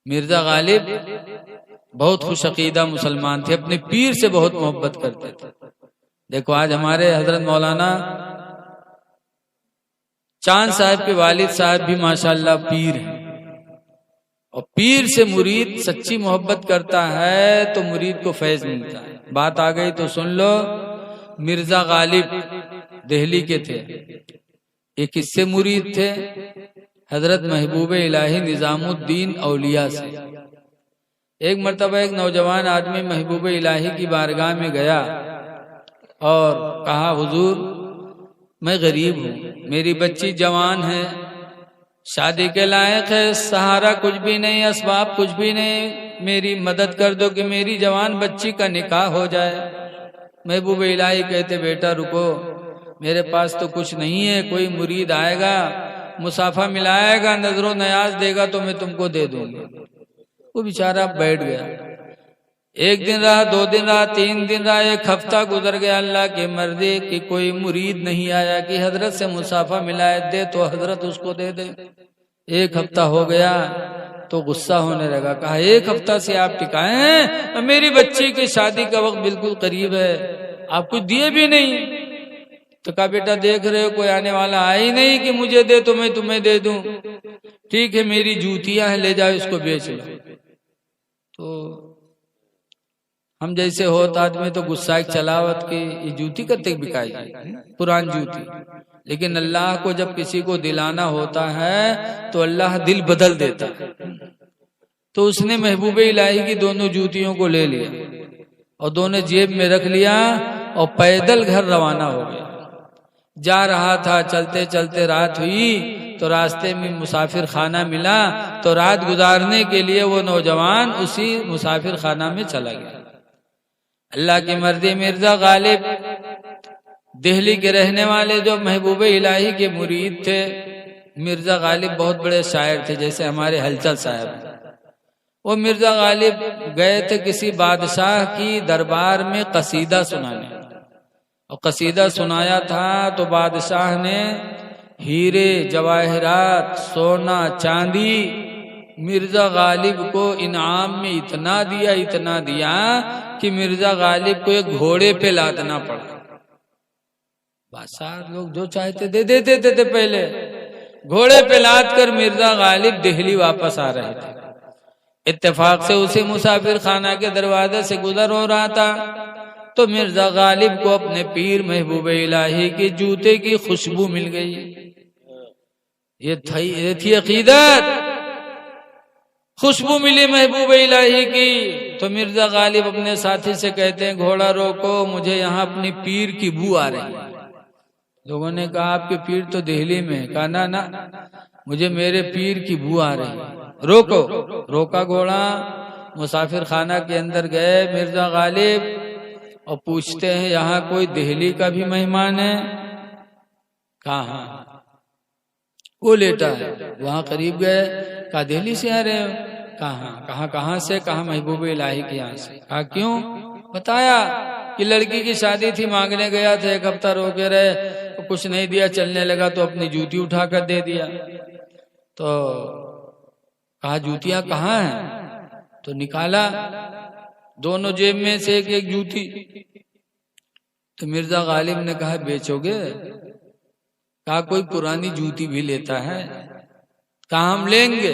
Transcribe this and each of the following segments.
مرزا غالب بہت خوش عقیدہ مسلمان تھے، اپنے پیر سے بہت محبت کرتے تھے۔ دیکھو آج ہمارے حضرت مولانا چاند صاحب کے والد صاحب بھی ماشاءاللہ پیر ہیں، اور پیر سے مرید سچی محبت کرتا ہے تو مرید کو فیض ملتا ہے۔ بات آ گئی تو سن لو۔ مرزا غالب دہلی کے تھے، ایک کس سے مرید تھے؟ حضرت محبوب الہی نظام الدین اولیاء سے۔ ایک مرتبہ ایک نوجوان آدمی محبوب الہی کی بارگاہ میں گیا اور کہا حضور میں غریب ہوں، میری بچی جوان ہے، شادی کے لائق ہے، سہارا کچھ بھی نہیں، اسباب کچھ بھی نہیں، میری مدد کر دو کہ میری جوان بچی کا نکاح ہو جائے۔ محبوب الہی کہتے بیٹا رکو، میرے پاس تو کچھ نہیں ہے، کوئی مرید آئے گا مسافہ ملائے گا، نظر و نیاز دے گا تو میں تم کو دے دوں گا۔ وہ بیچارہ بیٹھ گیا، ایک دن رہا، 2 دن رہا، 3 دن رہا، 1 ہفتہ گزر گیا، اللہ کی مرضی کہ کوئی مرید نہیں آیا کہ حضرت سے مسافہ ملائے دے تو حضرت اس کو دے دے۔ 1 ہفتہ ہو گیا تو غصہ ہونے لگا، کہا 1 ہفتہ سے آپ ٹکائے ہیں، میری بچی کی شادی کا وقت بالکل قریب ہے، آپ کچھ دیے بھی نہیں۔ تو کہا بیٹا دیکھ رہے ہو کوئی آنے والا آیا ہی نہیں کہ مجھے دے تو میں تمہیں دے دوں، ٹھیک ہے میری جوتیاں ہیں لے جاؤ اس کو بیچ لو۔ تو ہم جیسے ہوتا آدمی تو غصہ ایک چلاوت کی یہ جوتی کتے بکائی جائے، پران جوتی، لیکن اللہ کو جب کسی کو دلانا ہوتا ہے تو اللہ دل بدل دیتا ہے۔ تو اس نے محبوب الہی کی دونوں جوتیوں کو لے لیا اور دونوں جیب میں رکھ لیا اور پیدل گھر روانہ ہو گیا۔ جا رہا تھا، چلتے چلتے رات ہوئی تو راستے میں مسافر خانہ ملا، تو رات گزارنے کے لیے وہ نوجوان اسی مسافر خانہ میں چلا گیا۔ اللہ کی مرضی مرزا غالب دہلی کے رہنے والے جو محبوب الہی کے مرید تھے، مرزا غالب بہت بڑے شاعر تھے جیسے ہمارے ہلچل صاحب۔ وہ مرزا غالب گئے تھے کسی بادشاہ کی دربار میں قصیدہ سنانے، اور قصیدہ سنایا تھا تو بادشاہ نے ہیرے جواہرات سونا چاندی مرزا غالب کو انعام میں اتنا دیا کہ مرزا غالب کو ایک گھوڑے پہ لادنا پڑا۔ بادشاہ لوگ جو چاہتے دے دیتے تھے، پہلے گھوڑے پہ لاد کر مرزا غالب دہلی واپس آ رہے تھے۔ اتفاق سے اسی مسافر خانہ کے دروازے سے گزر ہو رہا تھا تو مرزا غالب کو اپنے پیر محبوب الہی کے جوتے کی خوشبو مل گئی۔ یہ تھی عقیدت، خوشبو ملی محبوب الہی کی۔ تو مرزا غالب اپنے ساتھی سے کہتے ہیں گھوڑا روکو، مجھے یہاں اپنی پیر کی بو آ رہی ہے۔ لوگوں نے کہا آپ کے پیر تو دہلی میں ہے، کہا نا مجھے میرے پیر کی بو آ رہی ہے، روکو۔ روکا گھوڑا، مسافر خانہ کے اندر گئے مرزا غالب اور پوچھتے ہیں یہاں کوئی دہلی کا بھی مہمان ہے؟ کہا ہاں۔ وہ لیٹا ہے، وہاں قریب گئے، کہا دہلی سے آ رہے ہو؟ کہا ہاں۔ کہاں سے؟ کہا محبوب الہی کے یہاں سے۔ کہا کیوں؟ بتایا کہ لڑکی کی شادی تھی، مانگنے گیا تھا، 1 ہفتہ روکے رہے، کچھ نہیں دیا، چلنے لگا تو اپنی جوتی اٹھا کر دے دیا۔ تو کہا جوتیاں کہاں ہیں؟ تو نکالا دونوں جیب میں سے ایک جوتی۔ تو مرزا غالب نے کہا بیچو گے؟ کہا کوئی پرانی جوتی بھی لیتا ہے؟ کہا ہم لیں گے۔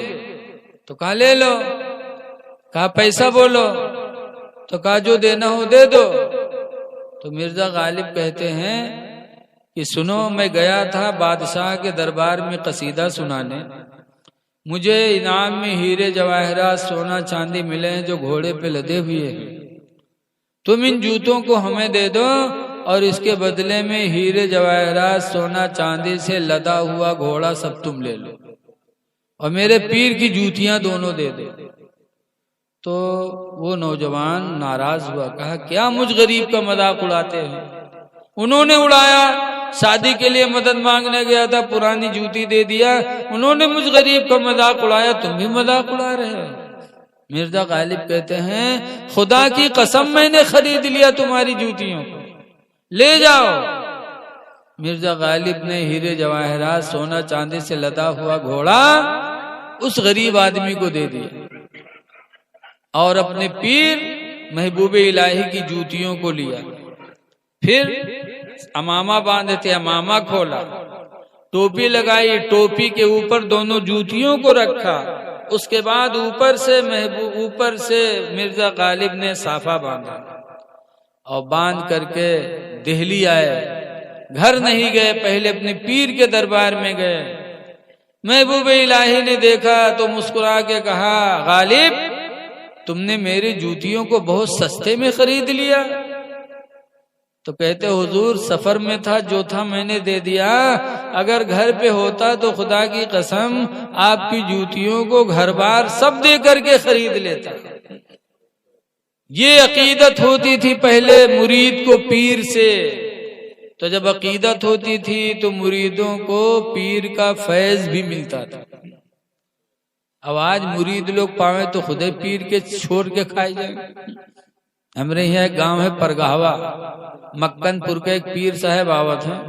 تو کہا لے لو۔ کہا پیسہ بولو؟ تو کہا جو دینا ہو دے دو۔ تو مرزا غالب کہتے ہیں کہ سنو، میں گیا تھا بادشاہ کے دربار میں قصیدہ سنانے، مجھے انعام میں ہیرے جواہرات سونا چاندی ملے ہیں جو گھوڑے پہ لدے ہوئے ہیں، تم ان جوتوں کو ہمیں دے دو اور اس کے بدلے میں ہیرے جواہرات سونا چاندی سے لدا ہوا گھوڑا سب تم لے لو، اور میرے پیر کی جوتیاں دونوں دے دو۔ تو وہ نوجوان ناراض ہوا، کہا کیا مجھ غریب کا مذاق اڑاتے ہیں؟ انہوں نے اڑایا، شادی کے لیے مدد مانگنے گیا تھا، پرانی جوتی دے دیا، انہوں نے مجھ غریب کا مذاق اڑایا، تم بھی مذاق اڑا رہے ہو۔ مرزا غالب کہتے ہیں خدا کی قسم میں نے خرید لیا تمہاری جوتیوں کو، لے جاؤ۔ مرزا غالب نے ہیرے جواہرات سونا چاندی سے لدا ہوا گھوڑا اس غریب آدمی کو دے دیا۔ اور اپنے پیر محبوب الہی کی جوتیوں کو لیا، پھر امامہ باندھے تھے، امامہ کھولا، ٹوپی لگائی، ٹوپی کے اوپر دونوں جوتیوں کو رکھا، اس کے بعد اوپر سے مرزا غالب نے صافہ باندھا اور باندھ کر کے دہلی آئے، گھر نہیں گئے، پہلے اپنے پیر کے دربار میں گئے۔ محبوب الہی نے دیکھا تو مسکرا کے کہا، غالب تم نے میری جوتیوں کو بہت سستے میں خرید لیا؟ تو کہتے حضور سفر میں تھا، جو تھا میں نے دے دیا، اگر گھر پہ ہوتا تو خدا کی قسم آپ کی جوتیوں کو گھر بار سب دے کر کے خرید لیتا۔ یہ عقیدت ہوتی تھی پہلے مرید کو پیر سے، تو جب عقیدت ہوتی تھی تو مریدوں کو پیر کا فیض بھی ملتا تھا۔ اب آج مرید لوگ پاویں تو خودے پیر کے چھوڑ کے کھائے جائیں۔ ہمارے یہاں ایک گاؤں ہے پرگاوا، مکن پور کے ایک پیر صاحب آوت ہیں،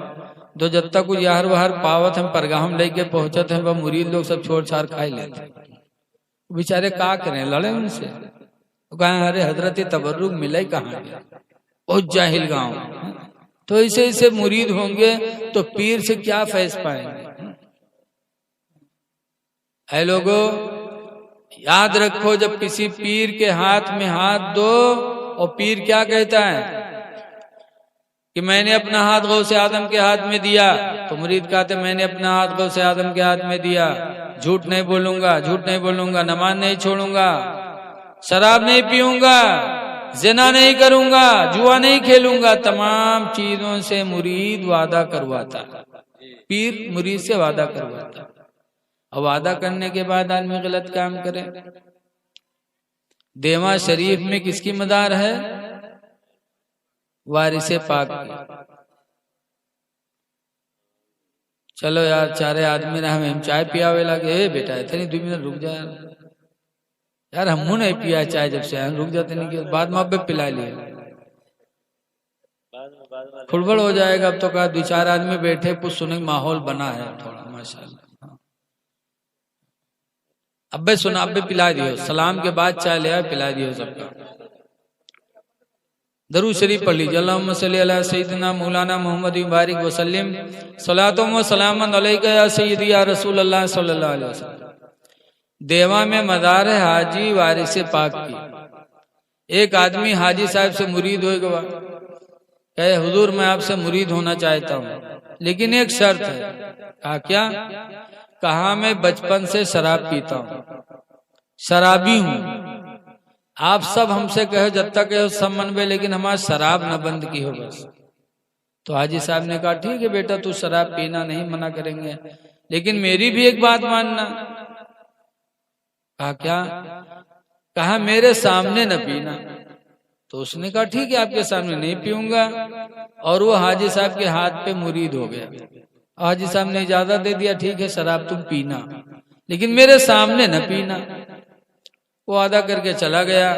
تو جب تک وہ یہاں وہاں پاوت ہم پرگاہم لے کے پہنچت ہیں، وہ مرید لوگ سب چھوڑ چھاڑ کھائے لیتے ہیں۔ بیچارے کا کریں، لڑے ان سے، کہاں ارے حضرت تبرک ملا ہی کہاں گیا، بہت جاہل گاؤں۔ تو ایسے مرید ہوں گے تو پیر سے کیا فیض پائیں گے؟ اے لوگو یاد رکھو، جب کسی پیر کے ہاتھ میں ہاتھ دو اور پیر کیا کہتا ہے کہ میں نے اپنا ہاتھ غوث اعظم کے ہاتھ میں دیا، تو مرید کہتے میں نے اپنا ہاتھ غوث اعظم کے ہاتھ میں دیا، جھوٹ نہیں بولوں گا، جھوٹ نہیں بولوں گا، نماز نہیں چھوڑوں گا، شراب نہیں پیوں گا، زنا نہیں کروں گا، جوا نہیں کھیلوں گا۔ تمام چیزوں سے مرید وعدہ کرواتا، پیر مرید سے وعدہ کرواتا، اور وعدہ کرنے کے بعد آدمی غلط کام کرے۔ دیواں شریف میں کس کی مدار ہے؟ وارث پاک کی۔ چلو یار چارے آدمی نے ہمیں چائے پیا ہوئے لگے، اے بیٹا اتنی 2 منٹ رک جا یار، ہم نہیں پیا چائے، جب سے رک جاتے نہیں کہ بعد میں اب پلا لیے، کھڑبڑ ہو جائے گا۔ اب تو کہا 2-4 آدمی بیٹھے کچھ سنیں، ماحول بنا ہے تھوڑا ماشاءاللہ۔ ابے سنا، ابے پلا دیو، سلام کے بعد چائے لے آئے، پلا دیو سب کا۔ درود شریف پڑھ لیجیے، اللہم صلی علی سیدنا مولانا محمد مبارک وسلم، صلاۃ و سلام علیک یا سیدی یا رسول اللہ صلی اللہ علیہ وسلم۔ دیوا میں مزار ہے حاجی وارث پاک کی۔ ایک آدمی حاجی صاحب سے مرید ہوئے گا، کہے حضور میں آپ سے مرید ہونا چاہتا ہوں، لیکن ایک شرط ہے۔ کہا کیا؟ کہا میں بچپن سے شراب پیتا ہوں، شرابی ہوں، آپ سب ہم سے کہو جب تک ہے سب منوے، لیکن ہمارا شراب نہ بند کی ہو بس۔ تو حاجی صاحب نے کہا ٹھیک ہے بیٹا، تو شراب پینا نہیں منع کریں گے، لیکن میری بھی ایک بات ماننا۔ کہا کیا؟ کہا میرے سامنے نہ پینا۔ تو اس نے کہا ٹھیک ہے آپ کے سامنے نہیں پیوں گا، اور وہ حاجی صاحب کے ہاتھ پہ مرید ہو گیا۔ حاجی صاحب نے اجازت دے دیا ٹھیک ہے شراب تم پینا، لیکن میرے سامنے نہ پینا۔ وہ وعدہ کر کے چلا گیا۔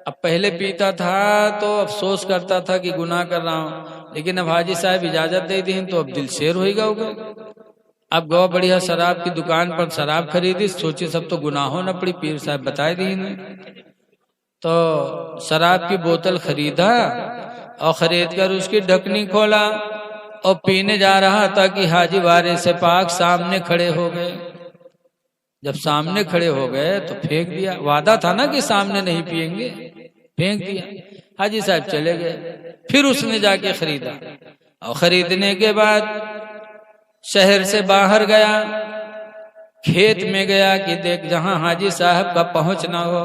اب پہلے پیتا تھا تو افسوس کرتا تھا کہ گناہ کر رہا ہوں، لیکن اب حاجی صاحب اجازت دے دی تو اب دل شیر ہوئے گا ہوگا۔ اب گوا بڑھیا شراب کی دکان پر شراب خریدی، سوچے سب تو گناہوں نہ پڑی، پیر صاحب بتائے دی انہیں۔ تو شراب کی بوتل خریدا اور خرید کر اس کی ڈھکنی کھولا اور پینے جا رہا تھا کہ حاجی وارث پاک سامنے کھڑے ہو گئے۔ جب سامنے کھڑے ہو گئے تو پھینک دیا، وعدہ تھا نا کہ سامنے نہیں پیئیں گے، پھینک دیا۔ حاجی صاحب چلے گئے، پھر اس نے جا کے خریدا، اور خریدنے کے بعد شہر سے باہر گیا، کھیت میں گیا کہ دیکھ جہاں حاجی صاحب کا پہنچنا ہو،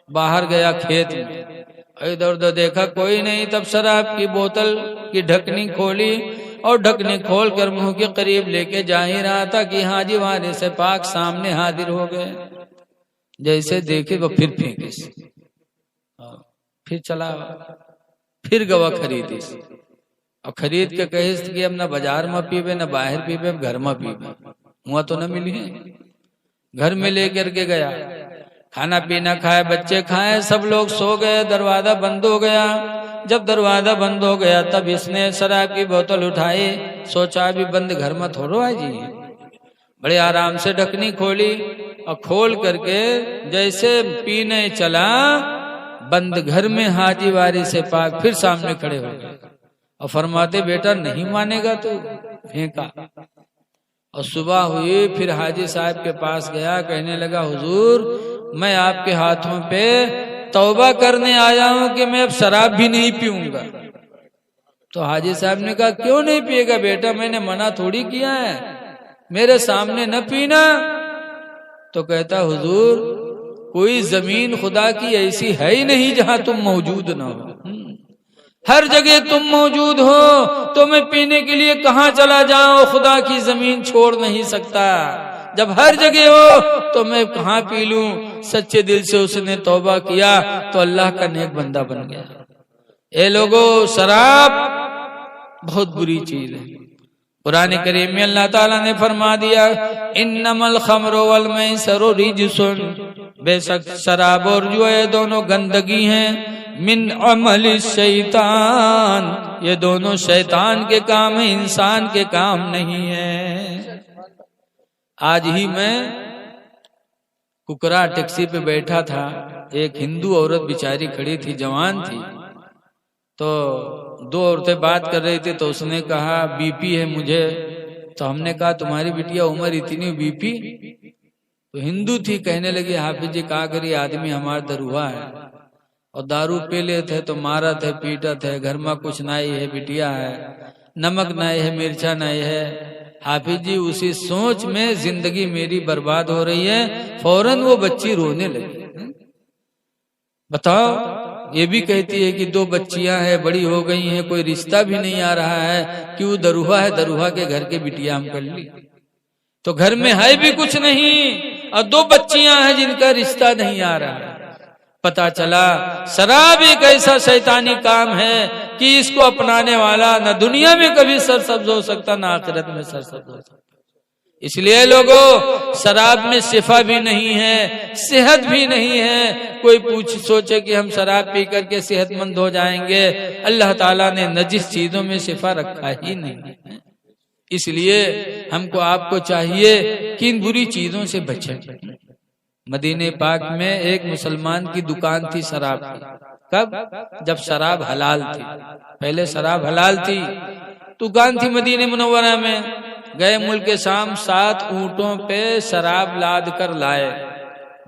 باہر گیا کھیت میں، ادھر ادھر دیکھا کوئی نہیں، تب شراب کی بوتل کی ڈھکنی کھولی اور ڈھکنی کھول کر منہ کے قریب لے کے جا ہی رہا تھا کہ حاجی وارث پاک سامنے حاضر ہو گئے۔ جیسے دیکھے وہ پھر پھینکے، پھر چلا، پھر گوا خریدی، اور خرید کے کہیس کہ اب نہ بازار میں پیوے نہ باہر پیوے، اب گھر میں پیوے، وہاں تو نہ ملی ہے۔ گھر میں لے کر کے گیا، کھانا پینا کھائے، بچے کھائے، سب لوگ سو گئے، دروازہ بند ہو گیا۔ جب دروازہ بند ہو گیا تب اس نے شراب کی بوتل اٹھائی، سوچا بھی بند گھر میں تھوڑو ہے جی، بڑے آرام سے ڈھکنی کھولی اور کھول کر کے جیسے پینے چلا، بند گھر میں حاجی واری سے پاک پھر سامنے کھڑے ہو گئے اور فرماتے بیٹا نہیں مانے گا تو پھینکا۔ اور صبح ہوئی پھر حاجی صاحب کے پاس گیا، کہنے لگا حضور میں آپ کے ہاتھوں پہ توبہ کرنے آیا ہوں کہ میں اب شراب بھی نہیں پیوں گا۔ تو حاجی صاحب نے کہا کیوں نہیں پیے گا بیٹا، میں نے منع تھوڑی کیا ہے، میرے سامنے نہ پینا۔ تو کہتا حضور کوئی زمین خدا کی ایسی ہے ہی نہیں جہاں تم موجود نہ ہو، ہر جگہ تم موجود ہو، تو میں پینے کے لیے کہاں چلا جاؤں، خدا کی زمین چھوڑ نہیں سکتا، جب ہر جگہ ہو تو میں کہاں پی لوں۔ سچے دل سے اس نے توبہ کیا تو اللہ کا نیک بندہ بن گیا۔ اے لوگو شراب بہت بری چیز ہے۔ قرآن کریم میں اللہ تعالیٰ نے فرما دیا انما الخمر والمیسر رجس، بے شک شراب اور جوا دونوں گندگی ہیں، من عمل الشیطان، یہ دونوں شیطان کے کام ہیں، انسان کے کام نہیں ہیں۔ آج ہی میں ککرا ٹیکسی پہ بیٹھا تھا، ایک ہندو عورت بیچاری کھڑی تھی، جوان تھی، تو دو عورتیں بات کر رہی تھی، تو اس نے کہا بی پی ہے مجھے، تو ہم نے کہا تمہاری بٹیا عمر اتنی بی پی؟ تو ہندو تھی، کہنے لگی حافظ جی کہا کری آدمی ہمارا دروا ہے اور دارو پی لیتے تو مارت ہے پیٹت ہے، گھر میں کچھ نہیں ہے، بٹیا ہے، نمک نہیں ہے، مرچا نہیں ہے۔ حافظ جی اسی سوچ میں زندگی میری برباد ہو رہی ہے، فوراً وہ بچی رونے لگی۔ بتاؤ، یہ بھی کہتی ہے کہ دو بچیاں ہیں، بڑی ہو گئی ہیں، کوئی رشتہ بھی نہیں آ رہا ہے، کہ وہ دروہا ہے، دروہا کے گھر کے بٹیا ہم کر لی، تو گھر میں ہے بھی کچھ نہیں اور دو بچیاں ہیں جن کا رشتہ نہیں آ رہا ہے۔ پتا چلا شراب ایک ایسا شیطانی کام ہے کہ اس کو اپنانے والا نہ دنیا میں کبھی سرسبز ہو سکتا، نہ آخرت میں سرسبز ہو سکتا۔ اس لیے لوگوں شراب میں شفا بھی نہیں ہے، صحت بھی نہیں ہے۔ کوئی سوچے کہ ہم شراب پی کر کے صحت مند ہو جائیں گے، اللہ تعالیٰ نے نجس چیزوں میں شفا رکھا ہی نہیں ہے۔ اس لیے ہم کو آپ کو چاہیے کہ ان بری چیزوں سے بچیں۔ مدینہ پاک میں ایک مسلمان کی دکان تھی شراب کی، کب؟ جب شراب حلال تھی، پہلے شراب حلال تھی، دکان تھی مدینہ منورہ میں۔ گئے ملک شام، 7 اونٹوں پہ شراب لاد کر لائے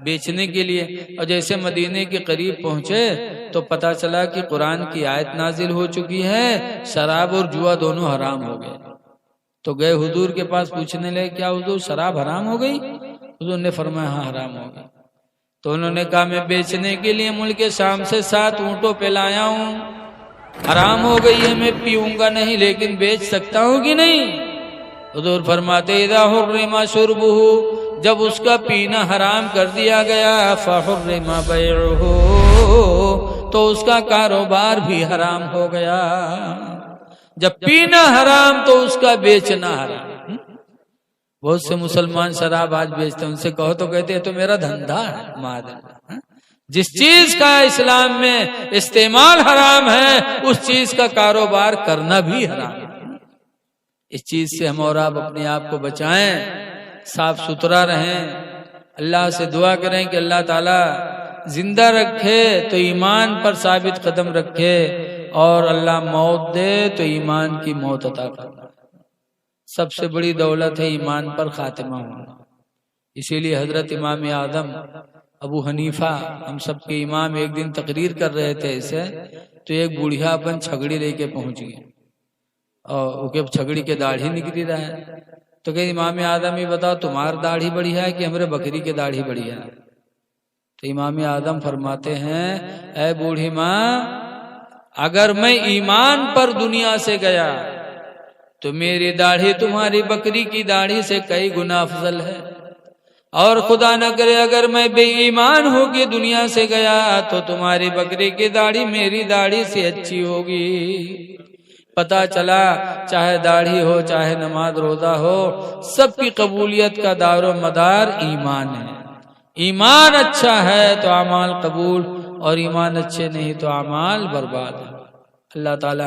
بیچنے کے لیے، اور جیسے مدینے کے قریب پہنچے تو پتا چلا کہ قرآن کی آیت نازل ہو چکی ہے، شراب اور جوا دونوں حرام ہو گئے۔ تو گئے حضور کے پاس پوچھنے لگے کیا حضور شراب حرام ہو گئی؟ حضور نے فرمایا ہاں حرام ہو گئی۔ تو انہوں نے کہا میں بیچنے کے لیے ملک شام سے 7 اونٹوں پہ لایا ہوں، حرام ہو گئی ہے، میں پیوں گا نہیں، لیکن بیچ سکتا ہوں کہ نہیں؟ حضور فرماتے اذا حرم شربہ، جب اس کا پینا حرام کر دیا گیا، فحرم بیعہ، تو اس کا کاروبار بھی حرام ہو گیا۔ جب پینا حرام تو اس کا بیچنا حرام۔ بہت سے مسلمان شراب آج بیچتے ہیں، ان سے کہو تو کہتے ہیں تو میرا دھندا ہے۔ معاذ جس چیز کا اسلام میں استعمال حرام ہے، اس چیز کا کاروبار کرنا بھی حرام ہے۔ اس چیز سے ہم اور آپ اپنے آپ کو بچائیں، صاف ستھرا رہیں، اللہ سے دعا کریں کہ اللہ تعالی زندہ رکھے تو ایمان پر ثابت قدم رکھے، اور اللہ موت دے تو ایمان کی موت عطا فرمائے۔ سب سے بڑی دولت ہے ایمان پر خاتمہ ہونا۔ اسی لیے حضرت امام اعظم ابو حنیفہ ہم سب کے امام ایک دن تقریر کر رہے تھے اسے، تو ایک بوڑھیا اپن چھگڑی لے کے پہنچ گئے اور وہ چھگڑی کے داڑھی نکلی رہا ہے، تو کہ امام اعظم یہ بتاؤ تمہاری داڑھی بڑھیا ہے کہ ہمارے بکری کے داڑھی بڑھیا ہے؟ تو امام اعظم فرماتے ہیں اے بوڑھی ماں، اگر میں ایمان پر دنیا سے گیا تو میری داڑھی تمہاری بکری کی داڑھی سے کئی گنا افضل ہے، اور خدا نہ کرے اگر میں بے ایمان ہو کے دنیا سے گیا تو تمہاری بکری کی داڑھی میری داڑھی سے اچھی ہوگی۔ پتا چلا چاہے داڑھی ہو چاہے نماز روزہ ہو، سب کی قبولیت کا دار و مدار ایمان ہے۔ ایمان اچھا ہے تو اعمال قبول، اور ایمان اچھے نہیں تو اعمال برباد ہے۔ اللہ تعالی